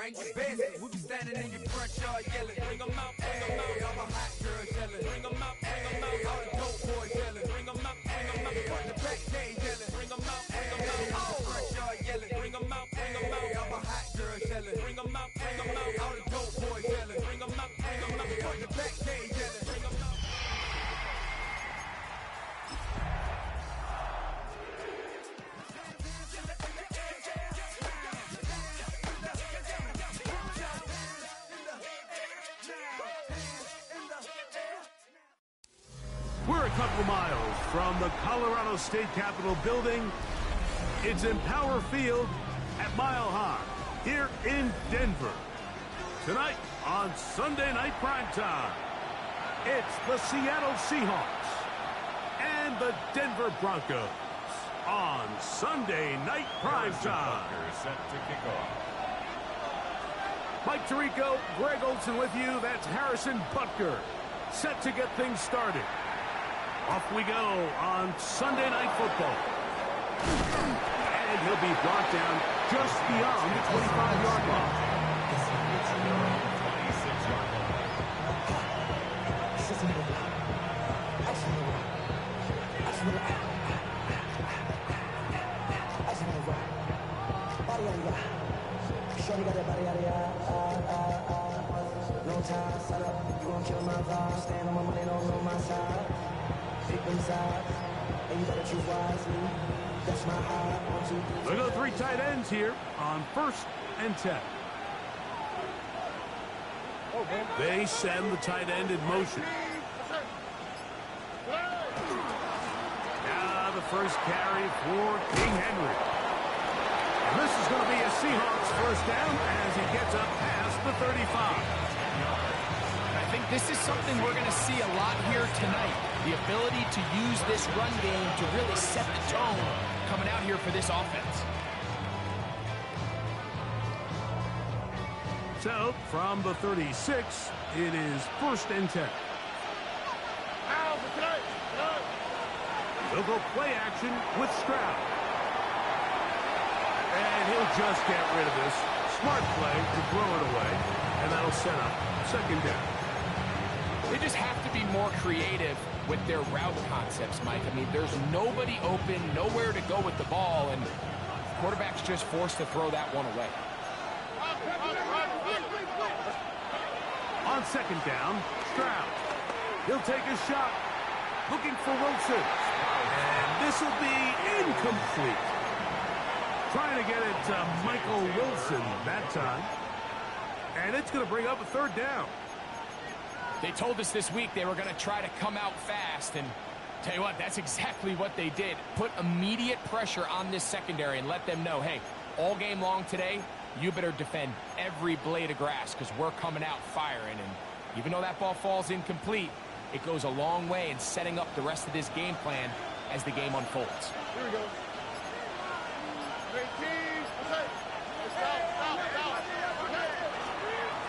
bring your best. We be standing in your front yard yelling. Bring them out, bring them out. All my hot girls yelling. Bring them out, bring them out. All the dope boys yelling. Bring them out, bring them out. Front the back cage yelling. Bring them out, bring them out. All the front yard yelling. Bring them out, bring them out. All my hot girls yelling. Bring them out, bring them out. All the dope boys yelling. Bring them out, bring them out. Front the back cage yelling. Bring them out. We're a couple miles from the Colorado State Capitol building. It's Empower Field at Mile High here in Denver. Tonight on Sunday Night Primetime, it's the Seattle Seahawks and the Denver Broncos on Sunday Night Primetime. Set to kick off. Mike Tirico, Greg Olson with you. That's Harrison Butker set to get things started. Off we go on Sunday Night Football. And he'll be brought down just beyond the 25-yard line. No time, set up, you gon' kill my vibe. Stand on my money, don't know my side. Inside, and you better choose wisely. That's my high. 1, 2, 3. Look at the 3 tight ends here on 1st and 10. They send the tight end in motion. Now the first carry for King Henry. And this is going to be a Seahawks first down as he gets up past the 35. I think this is something we're going to see a lot here tonight. The ability to use this run game to really set the tone coming out here for this offense. So, from the 36, it is 1st and 10. They'll go play action with Stroud. And he'll just get rid of this. Smart play to throw it away. And that'll set up 2nd down. They just have to be more creative with their route concepts, Mike. I mean, there's nobody open, nowhere to go with the ball, and quarterback's just forced to throw that one away. On 2nd down, Stroud. He'll take a shot. Looking for Wilson. And this will be incomplete. Trying to get it to Michael Wilson that time. And it's going to bring up a 3rd down. They told us this week they were going to try to come out fast, and tell you what, that's exactly what they did. Put immediate pressure on this secondary and let them know, hey, all game long today, you better defend every blade of grass because we're coming out firing. And even though that ball falls incomplete, it goes a long way in setting up the rest of this game plan as the game unfolds. Here we go.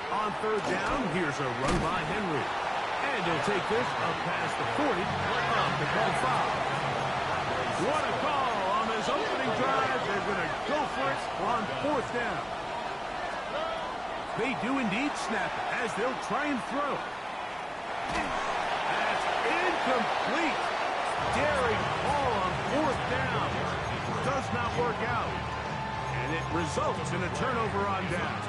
On 3rd down, here's a run by Henry. And he'll take this up past the 40 of the call foul. What a call on this opening drive. They're going to go for it on 4th down. They do indeed snap it as they'll try and throw. That's incomplete. Daring ball on 4th down. Does not work out. And it results in a turnover on down.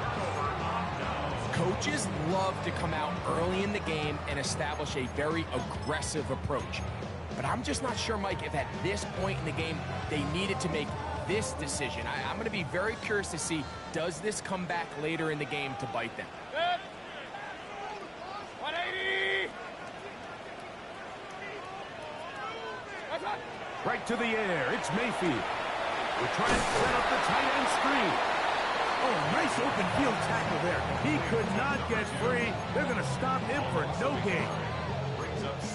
Coaches love to come out early in the game and establish a very aggressive approach. But I'm just not sure, Mike, if at this point in the game they needed to make this decision. I'm going to be very curious to see, does this come back later in the game to bite them? 180! Right to the air, it's Mayfield. We're trying to set up the tight end screen. Oh, nice open field tackle there. He could not get free. They're going to stop him for no gain.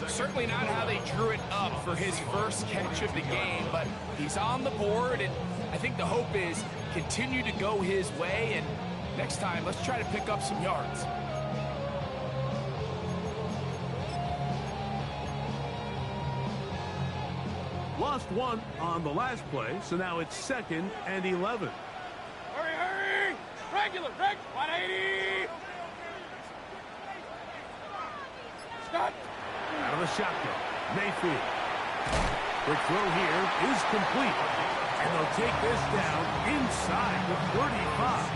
Certainly not how they drew it up for his first catch of the game, but he's on the board, and I think the hope is continue to go his way, and next time, let's try to pick up some yards. Lost one on the last play, so now it's 2nd and 11. Hurry, hurry! Break Regular, Rick, 180! Stop! Out of the shotgun, Mayfield. Quick throw here is complete. And they'll take this down inside the 35.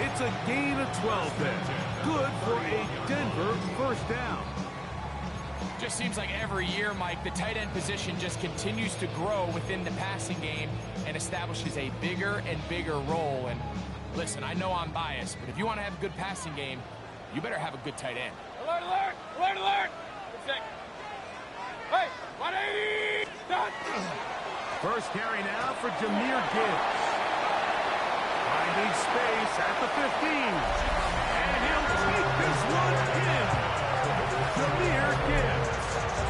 It's a gain of 12 there. Good for a Denver first down. Just seems like every year, Mike, the tight end position just continues to grow within the passing game and establishes a bigger and bigger role. And listen, I know I'm biased, but if you want to have a good passing game, you better have a good tight end. Alert, alert! Alert, alert! Hey, 180! Done! First carry now for Jahmyr Gibbs. Finding space at the 15. And he'll take this one in. Jahmyr Gibbs.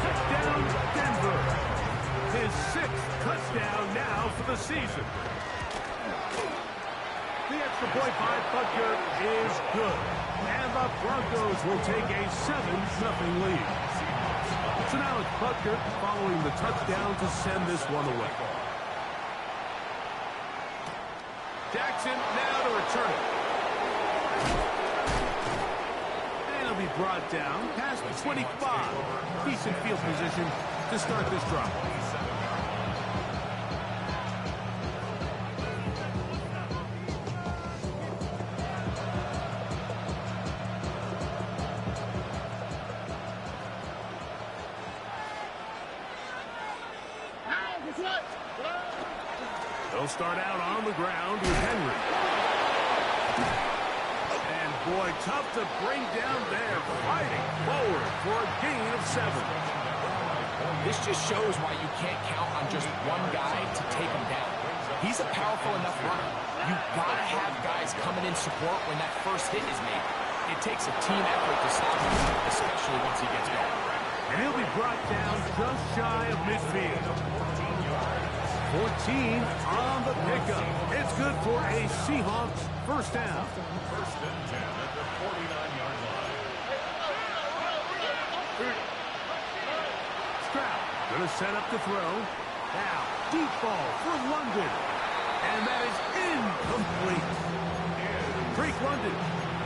Touchdown, Denver. His 6th touchdown now for the season. The extra point by Butker is good. And the Broncos will take a 7-0 lead. So now it's Butker following the touchdown to send this one away. Jackson now to return it. And he'll be brought down past the 25. Decent field position to start this drive. They'll start out on the ground with Henry. And boy, tough to bring down there, fighting forward for a gain of 7. This just shows why you can't count on just one guy to take him down. He's a powerful enough runner. You've got to have guys coming in support when that first hit is made. It takes a team effort to stop him, especially once he gets going. And he'll be brought down just shy of midfield. 14 on the pickup. It's good for a Seahawks first down. First and 10 at the 49-yard line. Stroud gonna set up to throw. Now, deep ball for London. And that is incomplete. Drake London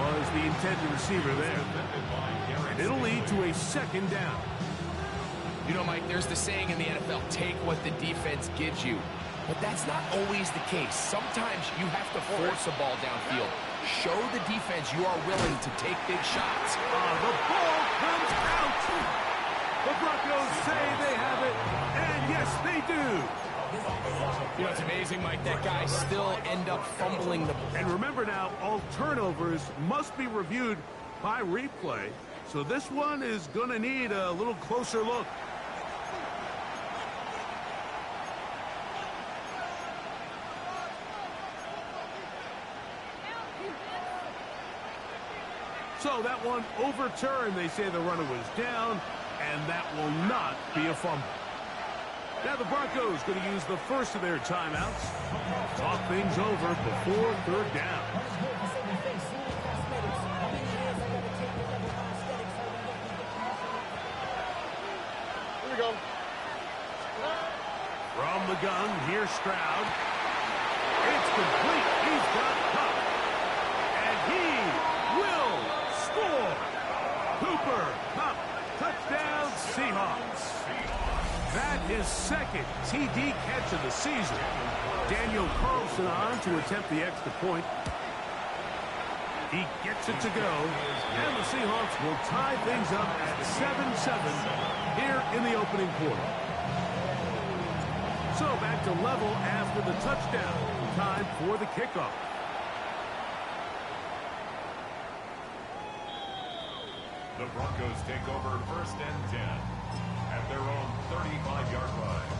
was the intended receiver there. And it'll lead to a 2nd down. You know, Mike, there's the saying in the NFL, take what the defense gives you. But that's not always the case. Sometimes you have to force a ball downfield. Show the defense you are willing to take big shots. The ball comes out. The Broncos say they have it, and yes, they do. You know, it's amazing, Mike, that guy still end up fumbling the ball. And remember now, all turnovers must be reviewed by replay. So this one is going to need a little closer look. So that one overturned. They say the runner was down, and that will not be a fumble. Now the Broncos going to use the first of their timeouts. Talk things over before 3rd down. Here we go. From the gun, here's Stroud. It's complete. He's got Cup. And he will score. Cooper Cup. Touchdown, Seahawks. That is 2nd TD catch of the season. Daniel Carlson on to attempt the extra point. He gets it to go. And the Seahawks will tie things up at 7-7 here in the opening quarter. So back to level after the touchdown. Time for the kickoff. The Broncos take over 1st and 10 at their own 35-yard line.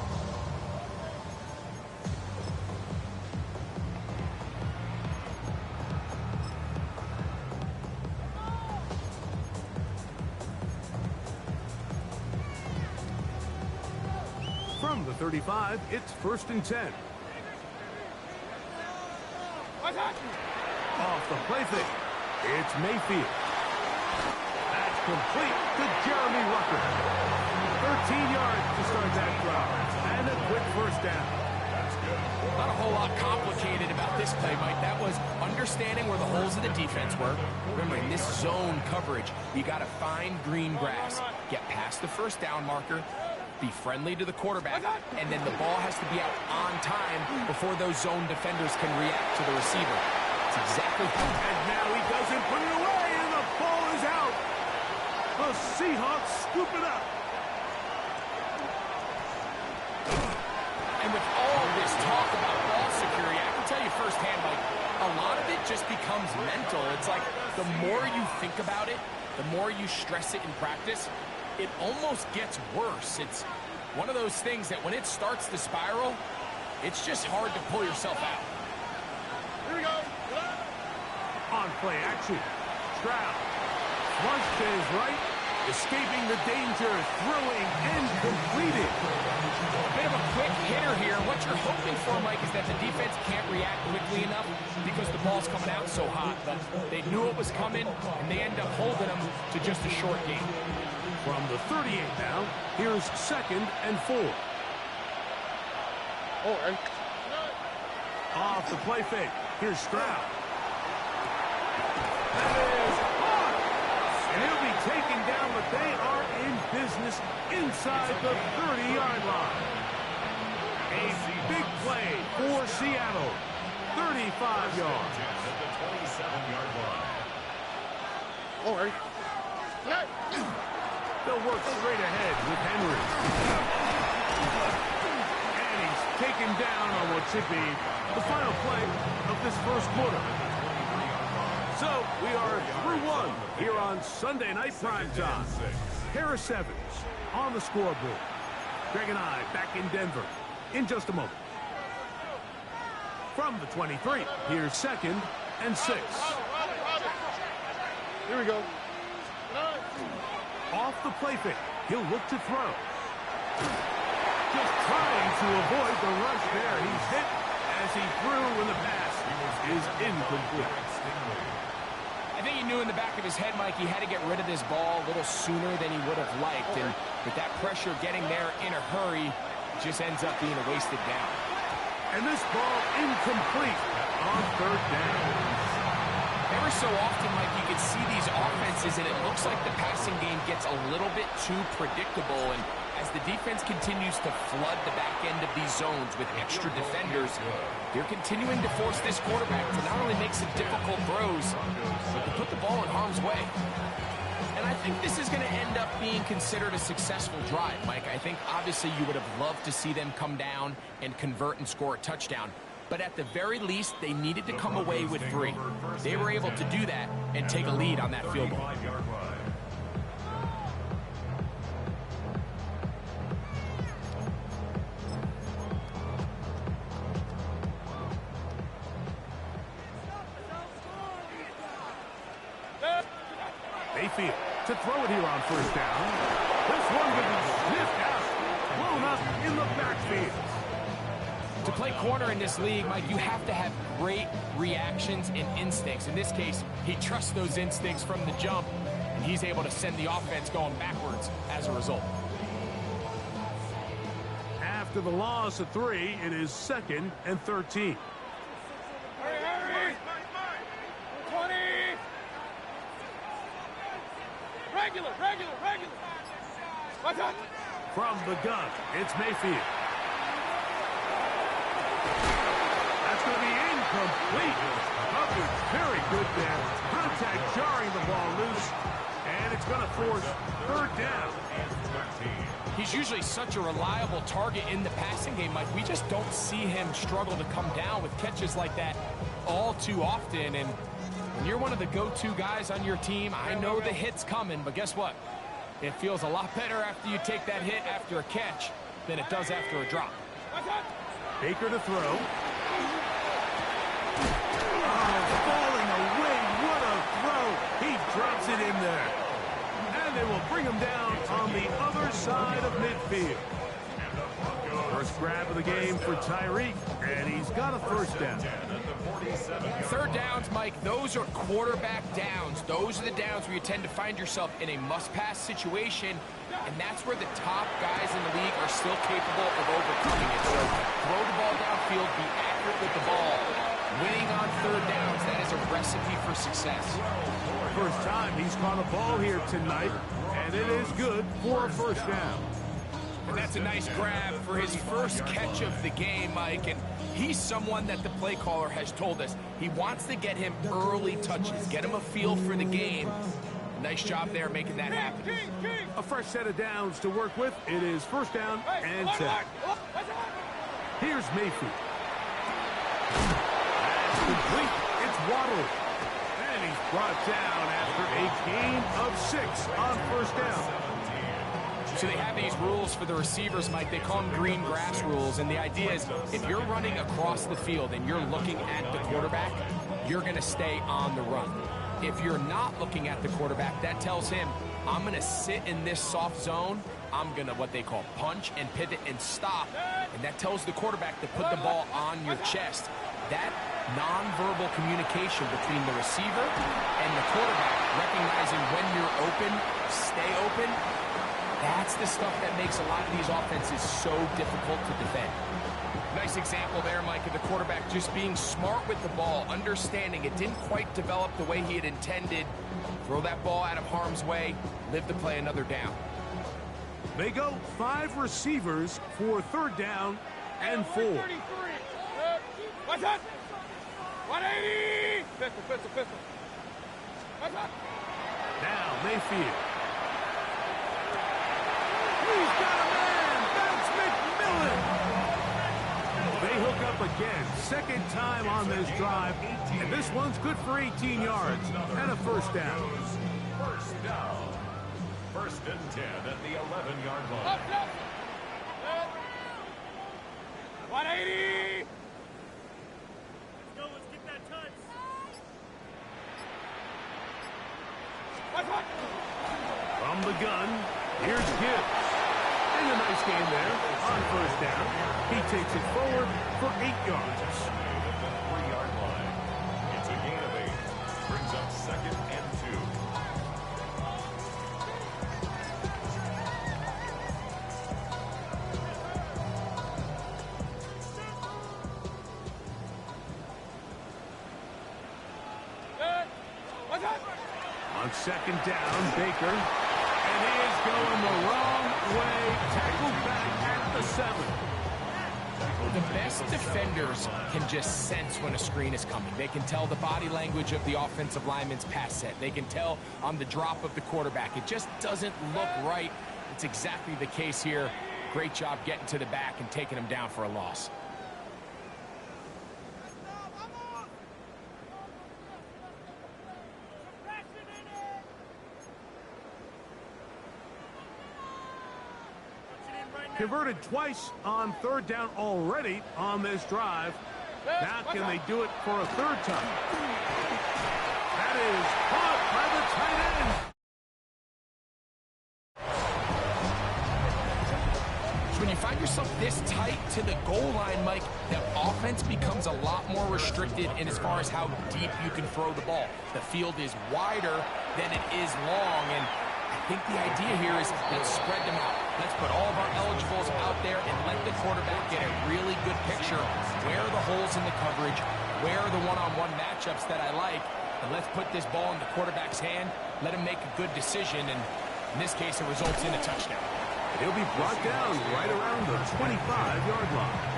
From the 35, it's 1st and 10. Off the play fake. It's Mayfield. That's complete to Jeremy Rucker. 13 yards to start that drive. And a quick first down. That's good. Not a whole lot complicated about this play, Mike. That was understanding where the holes of the defense were. Remember, in this zone coverage, you got to find green grass, get past the first down marker, be friendly to the quarterback, and then the ball has to be out on time before those zone defenders can react to the receiver. It's exactly how. And now he doesn't put it away, and the ball is out. The Seahawks scoop it up. And with all this talk about ball security, I can tell you firsthand, like, a lot of it just becomes mental. It's like the more you think about it, the more you stress it in practice, it almost gets worse. It's one of those things that when it starts to spiral, it's just hard to pull yourself out. Here we go. On play action. Stroud. Flush to his right. Escaping the danger. Throwing and completed. Bit of a quick hitter here. What you're hoping for, Mike, is that the defense can't react quickly enough because the ball's coming out so hot. But they knew it was coming, and they end up holding them to just a short game. From the 38 now, here's 2nd and 4. Off the play fake. Here's Stroud. That is hard. And he'll be taken down, but they are in business inside the 30-yard line. A big play for Seattle. 35 yards. At the 27-yard line. They'll work straight ahead with Henry. And he's taken down on what should be the final play of this first quarter. So we are through one here on Sunday Night Primetime. Harris Evans on the scoreboard. Greg and I back in Denver in just a moment. From the 23, here's 2nd and 6. Here we go. Off the play fake. He'll look to throw. Just trying to avoid the rush there. He's hit as he threw when the pass is incomplete. I think he knew in the back of his head, Mike, he had to get rid of this ball a little sooner than he would have liked. And with that pressure getting there in a hurry, it just ends up being a wasted down. And this ball incomplete on 3rd down. Every so often, Mike, you can see these offenses, and it looks like the passing game gets a little bit too predictable. And as the defense continues to flood the back end of these zones with extra defenders, they're continuing to force this quarterback to not only make some difficult throws, but to put the ball in harm's way. And I think this is going to end up being considered a successful drive, Mike. I think, obviously, you would have loved to see them come down and convert and score a touchdown. But at the very least, they needed to come away with 3. They were able to do that and take a lead on that field goal. Mayfield to throw it here on 1st down. This one will be sniffed out, blown up in the backfield. To play corner in this league, Mike, you have to have great reactions and instincts. In this case, he trusts those instincts from the jump, and he's able to send the offense going backwards as a result. After the loss of 3, it is 2nd and 13. Hurry! 20! Regular! Watch out! From the gun, it's Mayfield. That's going to be incomplete. Coverage very good there. Contact jarring the ball loose, and it's going to force 3rd down. He's usually such a reliable target in the passing game, Mike. We just don't see him struggle to come down with catches like that all too often. And when you're one of the go-to guys on your team, I know the hit's coming, but guess what? It feels a lot better after you take that hit after a catch than it does after a drop. Baker to throw. Oh, falling away. What a throw. He drops it in there. And they will bring him down on the other side of midfield. First grab of the game for Tyreek, and he's got a 1st down. 3rd downs, Mike, those are quarterback downs. Those are the downs where you tend to find yourself in a must-pass situation, And that's where the top guys in the league are still capable of overcoming it. So throw the ball downfield, be accurate with the ball. Winning on third downs, that is a recipe for success. First time he's caught a ball here tonight, and it is good for a first down. And that's a nice grab for his first catch of the game, Mike. And he's someone that the play caller has told us he wants to get him early touches, get him a feel for the game. Nice job there making that happen. A fresh set of downs to work with. It is first down and 10. Here's Mayfield. That's complete. It's Waddle. And he's brought down after a gain of 6 on first down. So they have these rules for the receivers, Mike. They call them green grass rules. And the idea is if you're running across the field and you're looking at the quarterback, you're going to stay on the run. If you're not looking at the quarterback, that tells him, I'm going to sit in this soft zone. I'm going to what they call punch and pivot and stop. And that tells the quarterback to put the ball on your chest. That nonverbal communication between the receiver and the quarterback, recognizing when you're open, stay open, that's the stuff that makes a lot of these offenses so difficult to defend. Nice example there, Mike, of the quarterback just being smart with the ball, understanding it didn't quite develop the way he had intended. Throw that ball out of harm's way, live to play another down. They go 5 receivers for third down and 4. What's up? 180! Pistol. What's up? Now Mayfield. He's got a man. That's McMillan. They hook up again. Second time on this drive. And this one's good for 18 yards and a first down. First down. First and 10 at the 11-yard line. Up. 180! Let's get that touch. What? From the gun, here's Gibbs. And a nice game there on first down. He takes it forward for 8 yards. At the 3-yard line. It's a gain of 8. Brings up second and 2. What's up? On second down, Baker. And he is going the wrong way. Tackled back at the 7. The best defenders can just sense when a screen is coming. They can tell the body language of the offensive lineman's pass set. They can tell on the drop of the quarterback. It just doesn't look right. It's exactly the case here. Great job getting to the back and taking him down for a loss. Converted twice on third down already on this drive. Now can they do it for a third time? That is caught by the tight end. So when you find yourself this tight to the goal line, Mike, the offense becomes a lot more restricted in as far as how deep you can throw the ball. The field is wider than it is long, and I think the idea here is let's spread them out. Let's put all of our eligibles out there and let the quarterback get a really good picture. Where are the holes in the coverage? Where are the one-on-one matchups that I like? And let's put this ball in the quarterback's hand. Let him make a good decision, and in this case, it results in a touchdown. He'll be brought down right around the 25-yard line.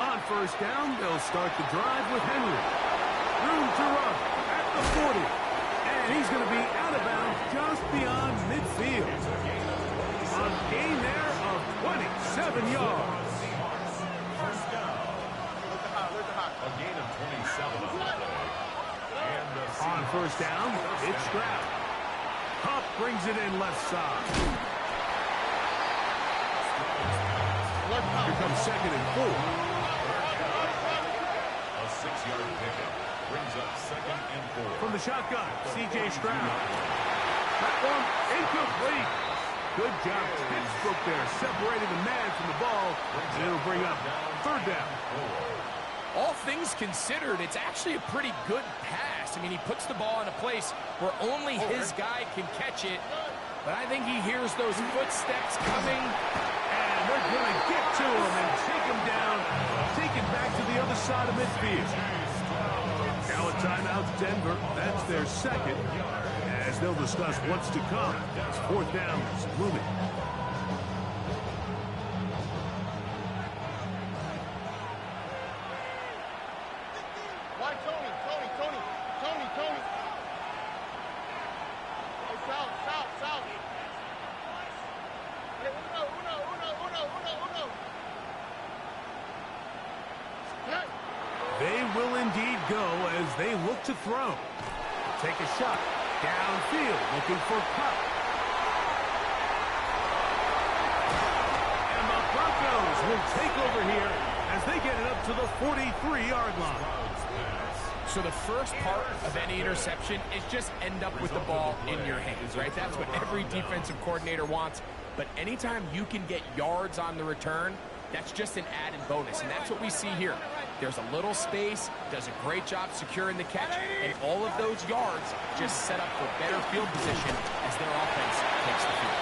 On first down, they'll start the drive with Henry. Room to run at the 40. And he's going to be out of bounds just beyond midfield. A gain there of 27 yards. First down. A gain of 27 on the play. And On first down, it's Stroud. Huff brings it in left side. Here comes second and 4. a 6-yard pickup brings up second and 4. From the shotgun, C.J. Stroud. That one incomplete. Good job. Textbook there, separating the man from the ball. And it'll bring up third down. All things considered, it's actually a pretty good pass. I mean, he puts the ball in a place where only his guy can catch it. But I think he hears those footsteps coming. And they're going to get to him and take him down. Take him back to the other side of midfield. Now a timeout, Denver. That's their second. As they'll discuss what's to come. As fourth down is looming. Why Tony? Hey, south. Hey, uno. Hey. They will indeed go as they look to throw. Take a shot. Downfield, looking for Cup. And the Broncos will take over here as they get it up to the 43-yard line. So the first part of any interception is just end up with the ball in your hands, right? That's what every defensive coordinator wants. But anytime you can get yards on the return, that's just an added bonus, and that's what we see here. There's a little space, does a great job securing the catch, and all of those yards just set up for better field position as their offense takes the field.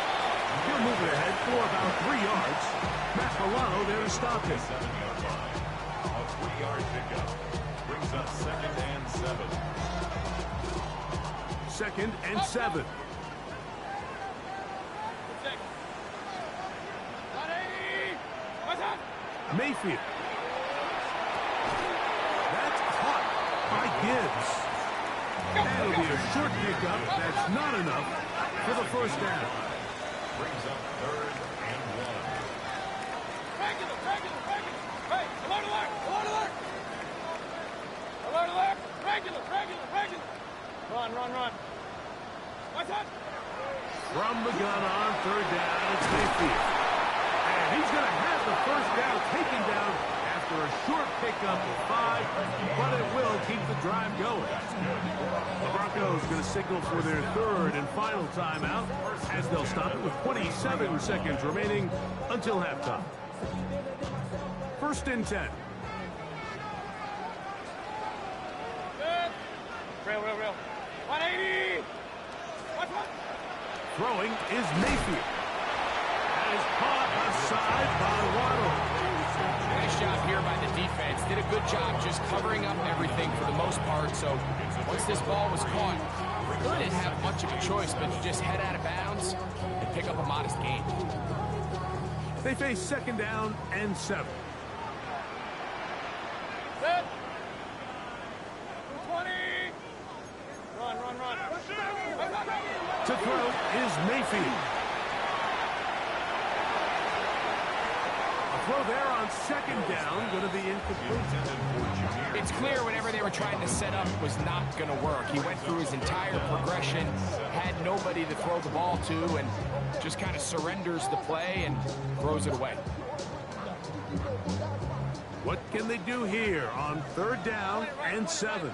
He'll move it ahead for about 3 yards. Matt Milano there to stop it. 7-yard line. A 3-yard pickup brings up 2nd and 7. 2nd and 7. Mayfield. That's caught by Gibbs. That'll be a short pickup. That's not enough for the first down. Brings up 3rd and 1. Regular. Hey, alert. Regular. Run. What's that? From the gun on 3rd down, it's Mayfield. And he's going to have the first down taken down after a short pickup of 5, but it will keep the drive going. The Broncos going to signal for their 3rd and final timeout as they'll stop it with 27 seconds remaining until halftime. 1st and 10. Real. 180. What? Throwing is Mayfield. That is caught aside by Waddle. Nice job here by the defense. Did a good job just covering up everything for the most part. So once this ball was caught, they didn't have much of a choice but to just head out of bounds and pick up a modest gain. They face 2nd down and 7. Set. 20. Run. To throw is Mayfield. A throw there on 2nd down, going to be incomplete. It's clear whatever they were trying to set up was not going to work. He went through his entire progression, had nobody to throw the ball to, and just kind of surrenders the play and throws it away. What can they do here on 3rd down and 7?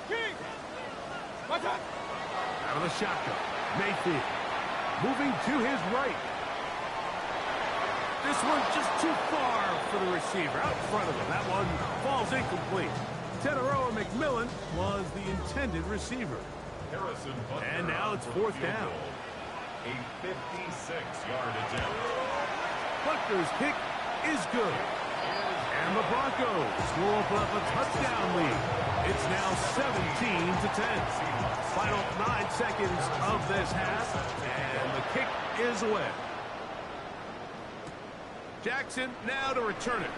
King. What's that? Out of the shotgun, Mayfield moving to his right. This one just too far for the receiver out in front of him. That one falls incomplete. Teteroa McMillan was the intended receiver. And now it's 4th down. A 56-yard attempt. Butker's kick is good. And the Broncos will open up a touchdown lead. It's now 17-10. Final 9 seconds of this half, and the kick is away. Jackson now to return it.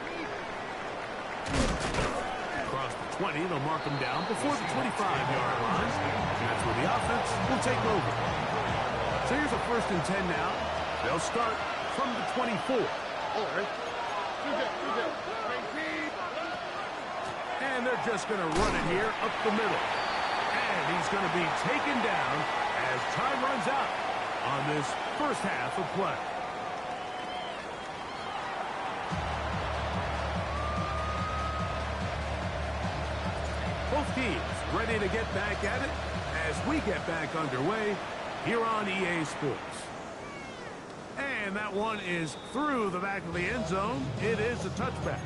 Across the 20, they'll mark him down before the 25-yard line. That's where the offense will take over. So here's a 1st and 10 now. They'll start from the 24. And they're just going to run it here up the middle. And he's going to be taken down as time runs out on this first half of play. Both teams ready to get back at it as we get back underway here on EA Sports. And that one is through the back of the end zone. It is a touchback.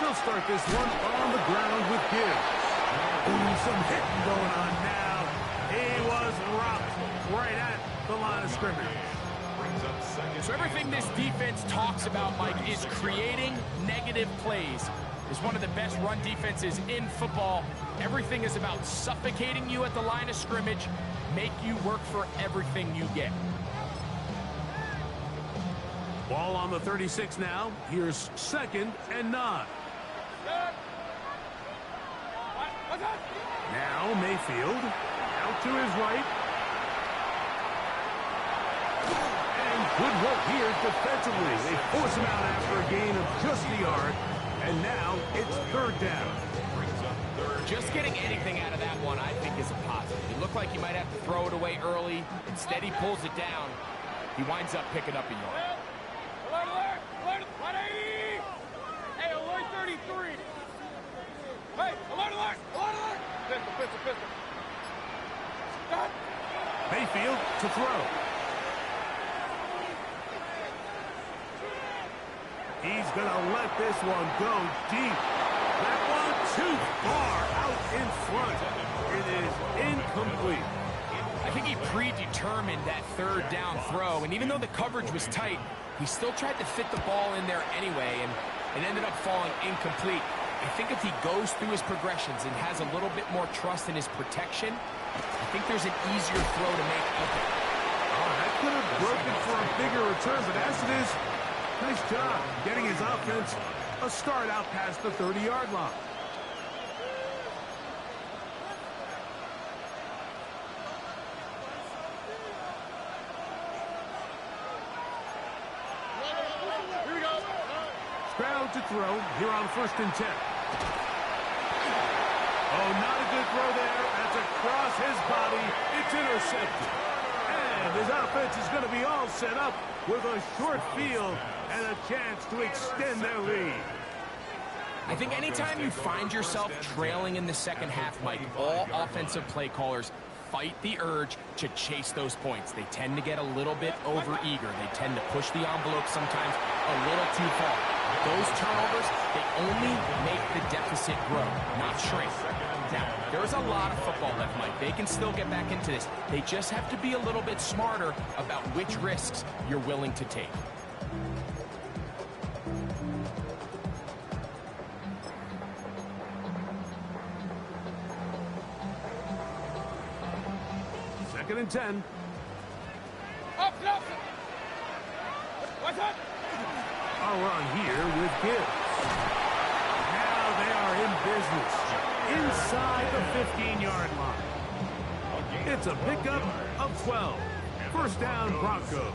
They'll start this one on the ground with Gibbs. Ooh, some hitting going on now. He was rocked right at the line of scrimmage. So everything this defense talks about, Mike, is creating negative plays. Is one of the best run defenses in football. Everything is about suffocating you at the line of scrimmage, make you work for everything you get. Ball on the 36 now. Here's 2nd and 9. Now Mayfield out to his right. And good work here defensively. They force him out after a gain of just a yard. And now it's 3rd down. Just getting anything out of that one, I think, is a positive. It looked like he might have to throw it away early. Instead, he pulls it down. He winds up picking up a yard. Alert! 180! Hey, alert 33! Hey, alert! Pistol! Stop! Mayfield to throw. He's going to let this one go deep. That one too far out in front. It is incomplete. I think he predetermined that 3rd down throw, and even though the coverage was tight, he still tried to fit the ball in there anyway, and it ended up falling incomplete. I think if he goes through his progressions and has a little bit more trust in his protection, I think there's an easier throw to make open. Oh, that could have broken for a bigger return, but as it is, nice job getting his offense a start out past the 30-yard line. Stroud to throw here on 1st and 10. Oh, not a good throw there. That's across his body. It's intercepted. And his offense is going to be all set up with a short field and a chance to extend their lead. I think anytime you find yourself trailing in the second half, Mike, all offensive play callers fight the urge to chase those points. They tend to get a little bit overeager. They tend to push the envelope sometimes a little too far. Those turnovers, they only make the deficit grow, not shrink. Now, there's a lot of football left, Mike. They can still get back into this. They just have to be a little bit smarter about which risks you're willing to take. Second and 10. Up! What's up? A run here with Gibbs. Now they are in business inside the 15-yard line. It's a pickup of 12. 1st down, Broncos.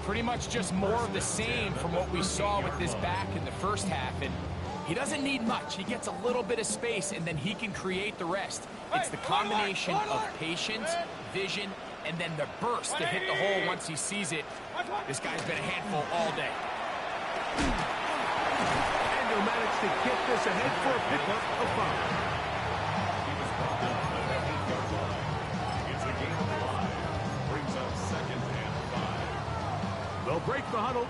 Pretty much just more of the same from what we saw with this back in the first half. And he doesn't need much. He gets a little bit of space, and then he can create the rest. It's the combination of patience, vision, and then the burst to hit the hole once he sees it. This guy's been a handful all day. And he'll manage to get this ahead for a pickup of 5. They'll break the huddle.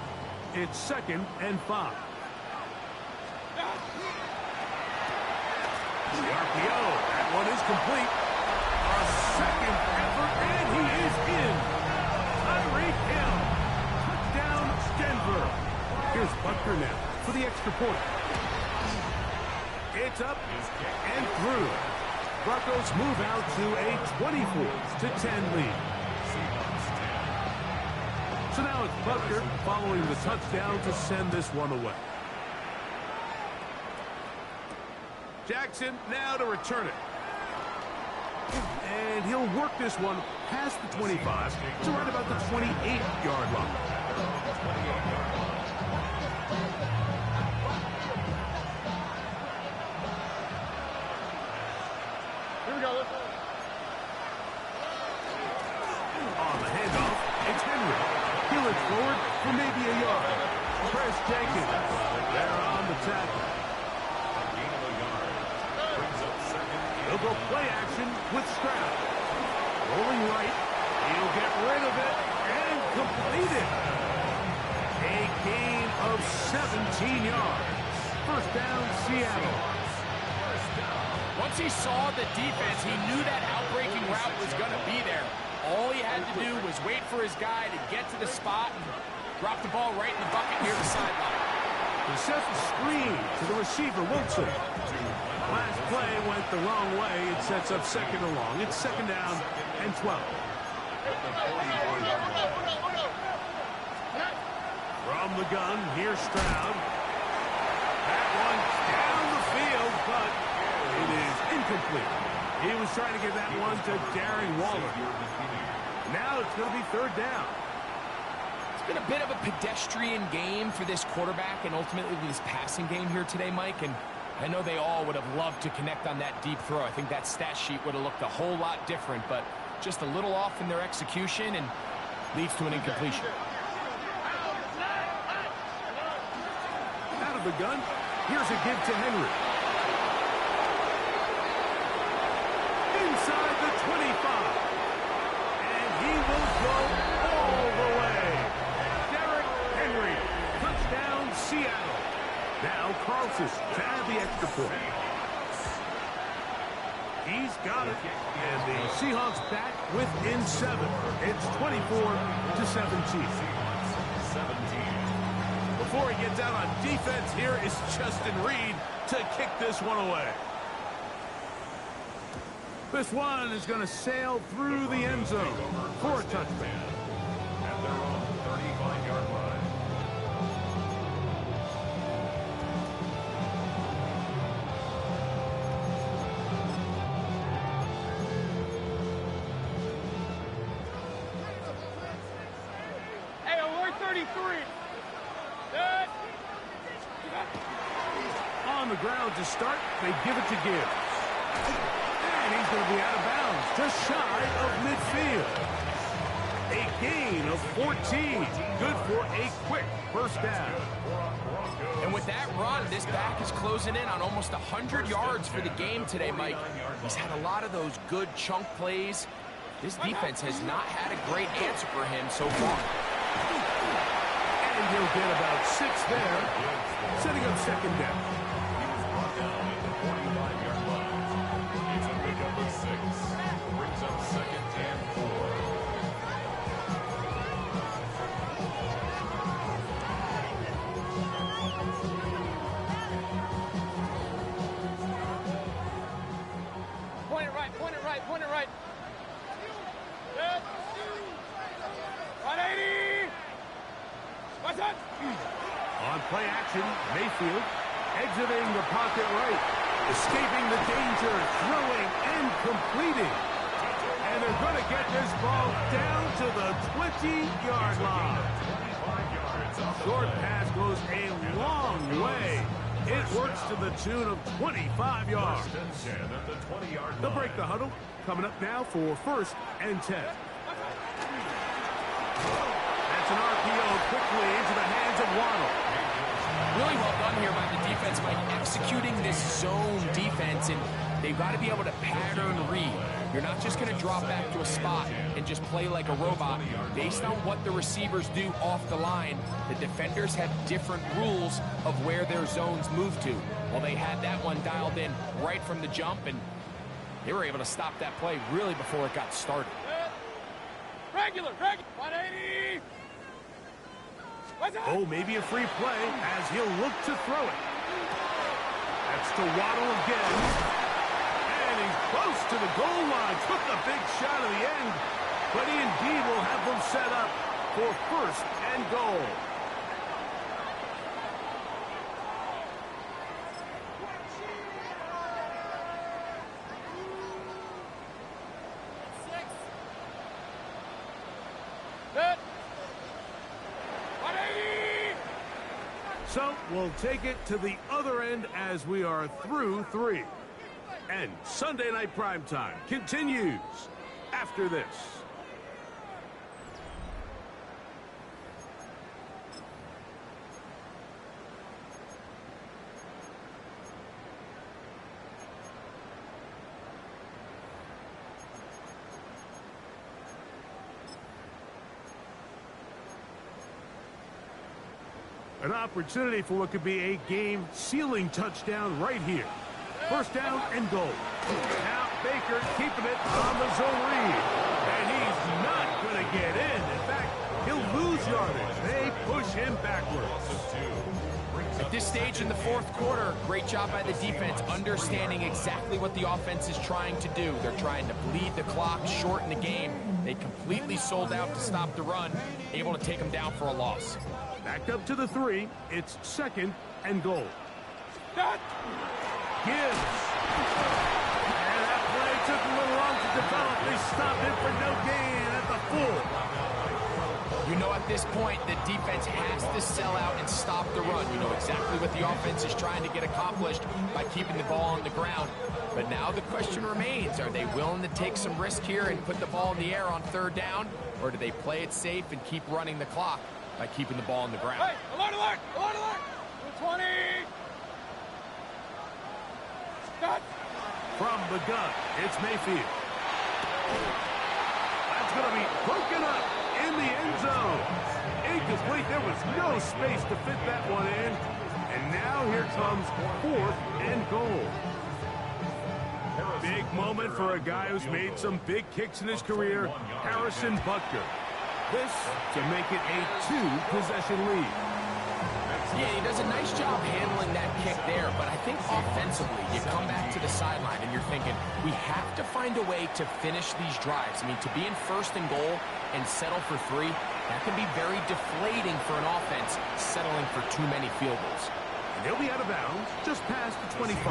It's 2nd and 5. The RPO, that one is complete. A 2nd effort, and he is in. Tyreek Hill. Touchdown, Denver. Here's Butker now for the extra point. It's up and through. Broncos move out to a 24-10 lead. So now it's Butker following the touchdown to send this one away. Jackson now to return it. And he'll work this one past the 25 to right about the 28-yard line. Chris Jenkins. They're on the tackle. Gain of a yard. Brings up second. He'll go play action with Stroud. Rolling right. He'll get rid of it and complete it. A gain of 17 yards. First down, Seattle. Once he saw the defense, he knew that outbreaking route was going to be there. All he had to do was wait for his guy to get to the spot and drop the ball right in the bucket near the sideline. He sets the screen to the receiver, Wilson. Last play went the wrong way. It sets up second and long. It's second down and 12. From the gun, here's Stroud. That one down the field, but it is incomplete. He was trying to get that one to Darren Waller. Now it's going to be third down. It's been a bit of a pedestrian game for this quarterback and ultimately this passing game here today, Mike. And I know they all would have loved to connect on that deep throw. I think that stat sheet would have looked a whole lot different, but just a little off in their execution and leads to an incompletion. Out of the gun, here's a give to Henry. Inside the 25. And he will go all the way. Derrick Henry. Touchdown, Seattle. Now Carlson to add the extra point. He's got it. And the Seahawks back within 7. It's 24-17. Before he gets out on defense, here is Justin Reed to kick this one away. This one is going to sail through the end zone for a touchdown. At their own 35-yard line. Hey, alert 33. Good. On the ground to start, they give it to Gibbs. And he's going to be out of bounds, just shy of midfield. A gain of 14. Good for a quick first down. And with that run, this back is closing in on almost 100 yards for the game today, Mike. He's had a lot of those good chunk plays. This defense has not had a great answer for him so far. And he'll get about 6 there, setting up second down. He was brought down at the 45-yard line. It's a pickup of 6. Brings up second and 4. Point it right, point it right, point it right. Good. 180. What's that? On play action, Mayfield exiting the pocket right, escaping the danger, throwing and completing. And they're going to get this ball down to the 20-yard line. Short pass goes a long way. It works to the tune of 25 yards. They'll break the huddle. Coming up now for first and 10. That's an RPO quickly into the hands of Waddle. Really well done here by the defense, Mike, executing this zone defense, and they've got to be able to pattern read. You're not just going to drop back to a spot and just play like a robot. Based on what the receivers do off the line, the defenders have different rules of where their zones move to. Well, they had that one dialed in right from the jump, and they were able to stop that play really before it got started. Regular. 180. What's that? Oh, maybe a free play as he'll look to throw it. That's to Waddle again. And he's close to the goal line. Took a big shot at the end. But he indeed will have them set up for first and goal. Good. 180. So we'll take it to the other end as we are through 3. And Sunday Night Primetime continues after this. An opportunity for what could be a game-sealing touchdown right here. First down and goal. Now Baker keeping it on the zone read. And he's not going to get in. In fact, he'll lose yardage. They push him backwards. At this stage in the fourth quarter, great job by the defense understanding exactly what the offense is trying to do. They're trying to bleed the clock, shorten the game. They completely sold out to stop the run, able to take them down for a loss. Back up to the 3. It's second and goal. Gibbs. And that play took a little long to develop. They stopped it for no gain at the 4. You know at this point, the defense has to sell out and stop the run. You know exactly what the offense is trying to get accomplished by keeping the ball on the ground. But now the question remains, are they willing to take some risk here and put the ball in the air on third down? Or do they play it safe and keep running the clock by keeping the ball on the ground? Hey, alert, alert, alert, alert! 20! Stop! From the gun, it's Mayfield. That's going to be broken up in the end zone. Incomplete. There was no space to fit that one in. And now here comes fourth and goal. Big moment for a guy who's made some big kicks in his career, Harrison Butker. This to make it a 2-possession lead. Yeah, he does a nice job handling that kick there, but I think offensively, you come back to the sideline and you're thinking, we have to find a way to finish these drives. I mean, to be in first and goal and settle for 3, that can be very deflating for an offense settling for too many field goals. And he'll be out of bounds just past the 25.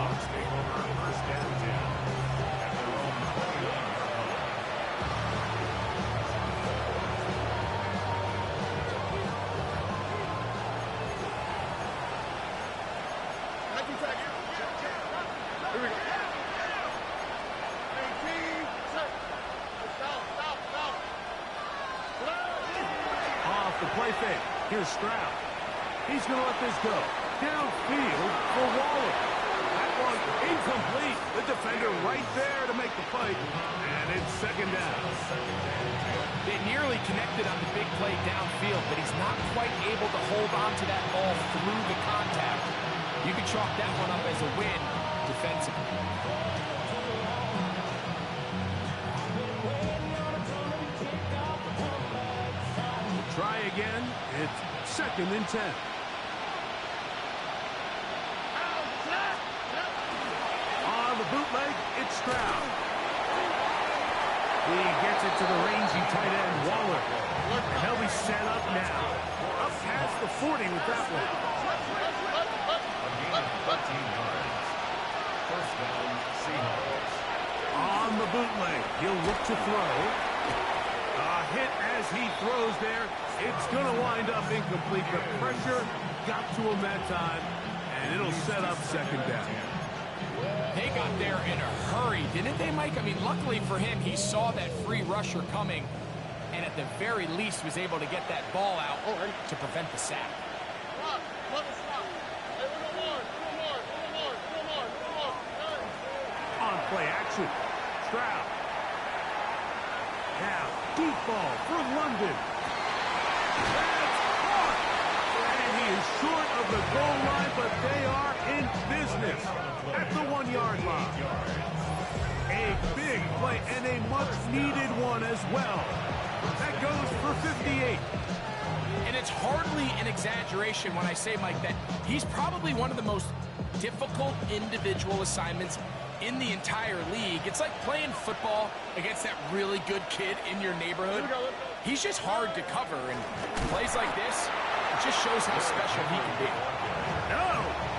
Here's Stroud. He's going to let this go. Downfield for Waller. That one incomplete. The defender right there to make the fight. And it's second down. They nearly connected on the big play downfield, but he's not quite able to hold on to that ball through the contact. You can chalk that one up as a win defensively. Try again. It's second and 10. On the bootleg, it's Stroud. He gets it to the rangy tight end, Waller. And he'll be set up now. Up past the 40 with that one. A gain of 13 yards. First down, Seahawks. On the bootleg, he'll look to throw. A hit as he throws there. It's going to wind up incomplete. The pressure got to him that time, and it'll set up second down. They got there in a hurry, didn't they, Mike? I mean, luckily for him, he saw that free rusher coming, and at the very least was able to get that ball out to prevent the sack. On play action, Stroud. Now, deep ball for London. That's caught. And he is short of the goal line, but they are in business at the 1-yard line. A big play and a much-needed one as well. That goes for 58. And it's hardly an exaggeration when I say, Mike, that he's probably one of the most difficult individual assignments in the entire league. It's like playing football against that really good kid in your neighborhood. He's just hard to cover, and plays like this, it just shows how special he can be. No,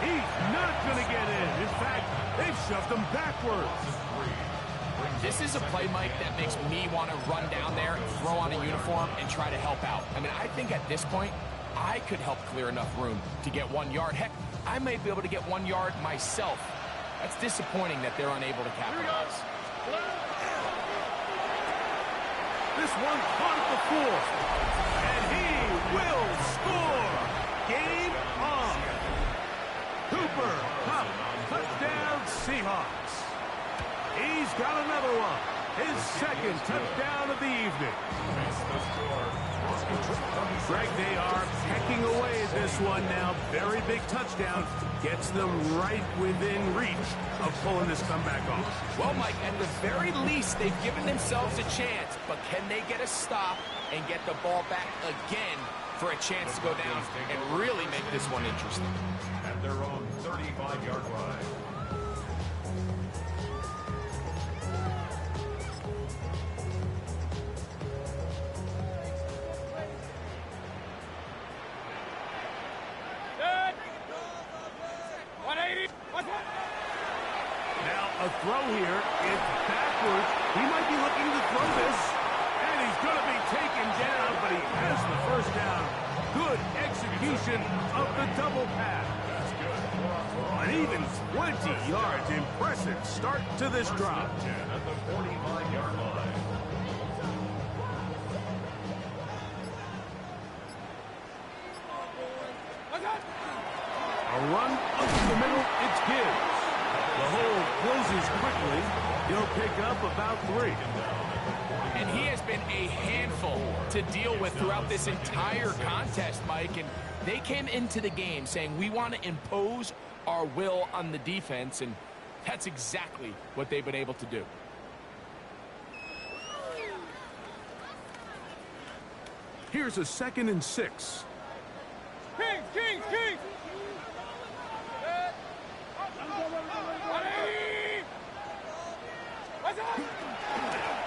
he's not going to get in. In fact, they've shoved him backwards. This is a play, Mike, that makes me want to run down there, throw on a uniform, and try to help out. I mean, I think at this point, I could help clear enough room to get 1 yard. Heck, I may be able to get 1 yard myself. That's disappointing that they're unable to capitalize. This one caught at the 4. And he will score. Game on. Cooper Kupp, touchdown Seahawks. He's got another one. His second touchdown of the evening. Makes the score Greg, they are pecking away at this one now. Very big touchdown. Gets them right within reach of pulling this comeback off. Well, Mike, at the very least, they've given themselves a chance. But can they get a stop and get the ball back again for a chance to go down and really make this one interesting? At their own 35-yard line. A throw here. It's backwards. He might be looking to throw this. And he's going to be taken down, but he has the first down. Good execution of the double pass. An even 20 yards. Impressive start to this drive. At the 45-yard line. A run up the middle. It's Gibbs. The hole closes quickly. He'll pick up about 3. And he has been a handful to deal with throughout this entire contest, Mike. And they came into the game saying, we want to impose our will on the defense. And that's exactly what they've been able to do. Here's a 2nd and 6. Kings!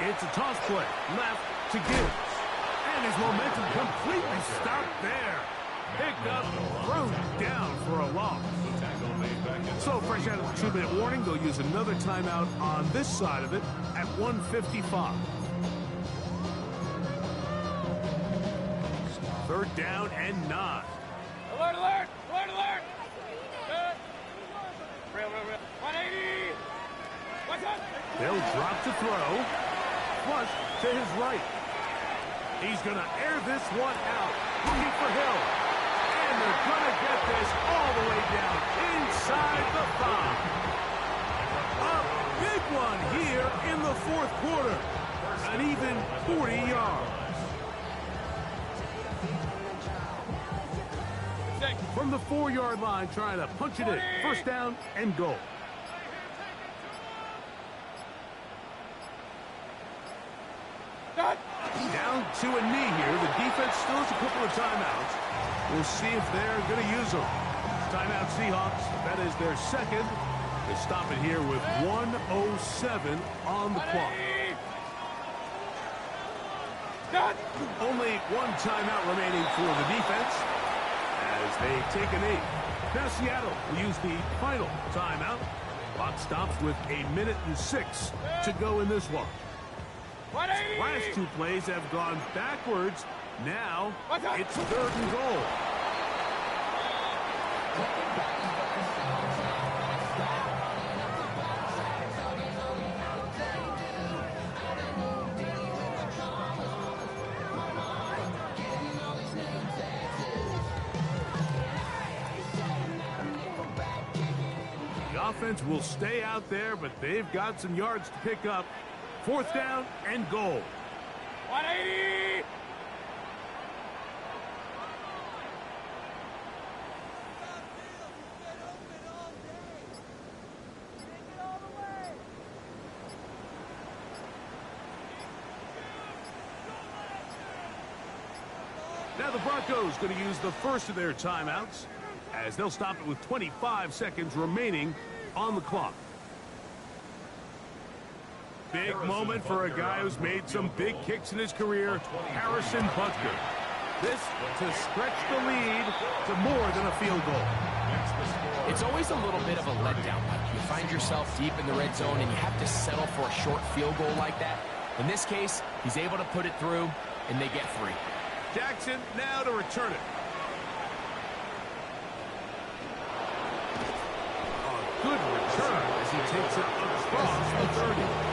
It's a toss play. Left to Gibbs. And his momentum completely stopped there. Picked up, thrown down for a loss. So fresh out of the 2-minute warning, they'll use another timeout on this side of it at 1:55. 3rd down and 9. Alert! Real. 180! What's up? They'll drop to throw. Flush to his right. He's going to air this one out. Looking for Hill. And they're going to get this all the way down inside the 5. A big one here in the 4th quarter. An even 40 yards. From the 4-yard line, trying to punch it in. 1st down and goal. Down to a knee here. The defense still has a couple of timeouts. We'll see if they're going to use them. Timeout Seahawks. That is their 2nd. They stop it here with 1:07 on the clock. Only one timeout remaining for the defense as they take a knee. Now Seattle will use the final timeout. Clock stops with 1:06 to go in this one. Last 2 plays have gone backwards. Now it's 3rd and goal. The offense will stay out there, but they've got some yards to pick up. 4th down and goal. 180! Now the Broncos going to use the first of their timeouts as they'll stop it with 25 seconds remaining on the clock. Big moment for a guy who's made some big kicks in his career, Harrison Butker. This to stretch the lead to more than a field goal. It's always a little bit of a letdown. You find yourself deep in the red zone and you have to settle for a short field goal like that. In this case, he's able to put it through, and they get 3. Jackson now to return it. A good return as he takes it across the 30.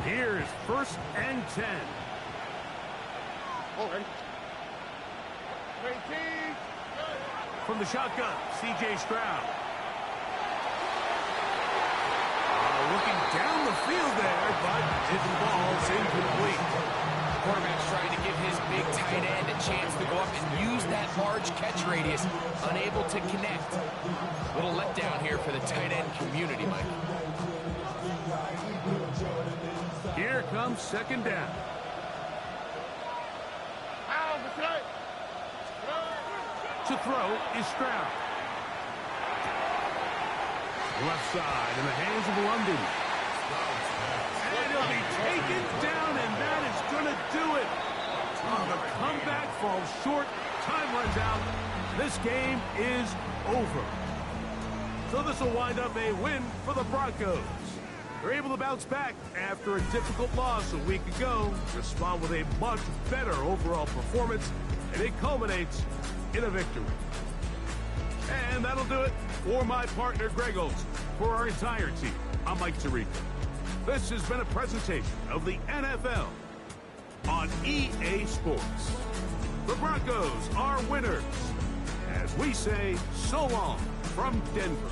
Here's 1st and 10. From the shotgun, C.J. Stroud. looking down the field there, but it falls incomplete. Quarterback's trying to give his big tight end a chance to go up and use that large catch radius, unable to connect. Little letdown here for the tight end community, Mike. Here comes second down. To throw is Stroud. Left side in the hands of London. And he'll be taken down, and that is going to do it. Oh, the comeback falls short. Time runs out. This game is over. So this will wind up a win for the Broncos. They're able to bounce back after a difficult loss a week ago, respond with a much better overall performance, and it culminates in a victory. And that'll do it for my partner, Greg Olson. For our entire team, I'm Mike Tirico. This has been a presentation of the NFL on EA Sports. The Broncos are winners, as we say so long from Denver.